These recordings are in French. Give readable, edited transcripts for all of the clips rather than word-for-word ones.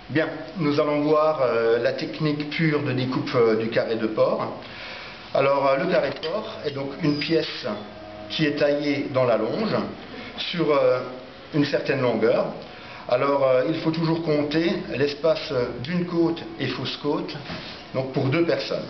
Bien, nous allons voir la technique pure de découpe du carré de porc. Alors, le carré de porc est donc une pièce qui est taillée dans la longe sur une certaine longueur. Alors, il faut toujours compter l'espace d'une côte et fausse côte, donc pour deux personnes.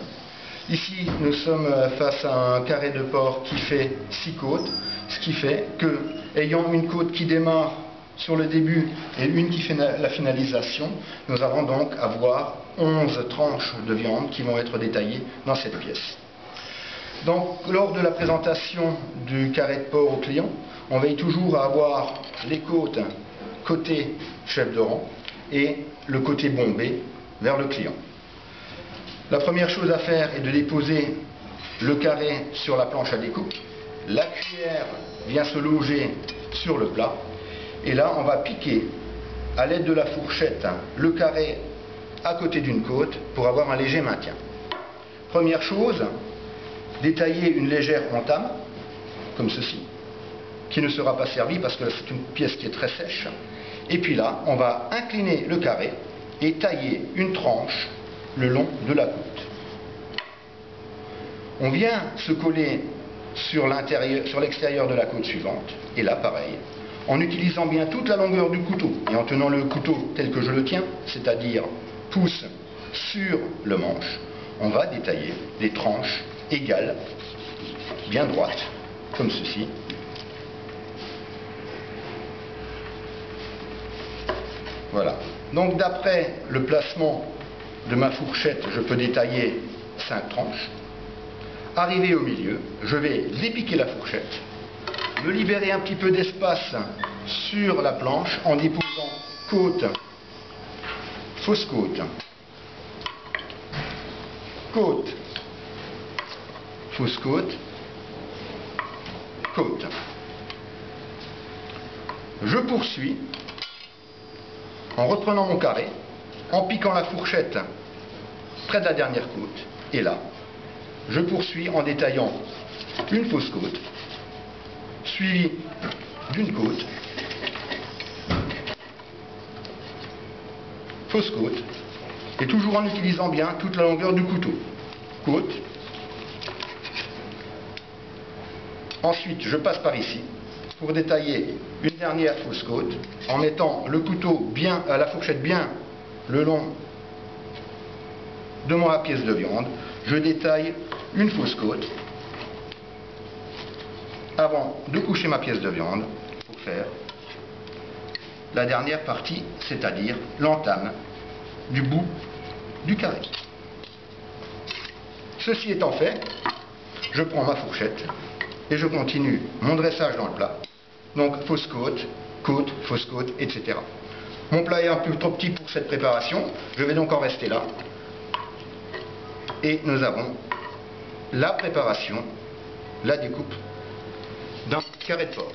Ici, nous sommes face à un carré de porc qui fait 6 côtes, ce qui fait que, ayant une côte qui démarre sur le début et une qui fait la finalisation, nous allons donc avoir 11 tranches de viande qui vont être détaillées dans cette pièce. Donc, lors de la présentation du carré de porc au client, on veille toujours à avoir les côtes côté chef de rang et le côté bombé vers le client. La première chose à faire est de déposer le carré sur la planche à découpe. La cuillère vient se loger sur le plat. Et là, on va piquer à l'aide de la fourchette le carré à côté d'une côte pour avoir un léger maintien. Première chose, détailler une légère entame, comme ceci, qui ne sera pas servie parce que c'est une pièce qui est très sèche. Et puis là, on va incliner le carré et tailler une tranche le long de la côte. On vient se coller sur l'extérieur de la côte suivante, et là pareil, en utilisant bien toute la longueur du couteau et en tenant le couteau tel que je le tiens, c'est-à-dire pouce sur le manche, on va détailler des tranches égales, bien droites, comme ceci. Voilà. Donc d'après le placement de ma fourchette, je peux détailler 5 tranches. Arrivé au milieu, je vais dépiquer la fourchette, me libérer un petit peu d'espace sur la planche en déposant côte, fausse côte, côte, fausse côte, côte. Je poursuis en reprenant mon carré, en piquant la fourchette près de la dernière côte, et là, je poursuis en détaillant une fausse côte, suivie d'une côte, fausse côte, et toujours en utilisant bien toute la longueur du couteau. Côte. Ensuite, je passe par ici pour détailler une dernière fausse côte en mettant le couteau bien, la fourchette bien le long de ma pièce de viande. Je détaille une fausse côte avant de coucher ma pièce de viande pour faire la dernière partie, c'est-à-dire l'entame du bout du carré. Ceci étant fait, je prends ma fourchette et je continue mon dressage dans le plat. Donc fausse côte, côte, fausse côte, etc. Mon plat est un peu trop petit pour cette préparation, je vais donc en rester là. Et nous avons la préparation, la découpe d'un carré de porc.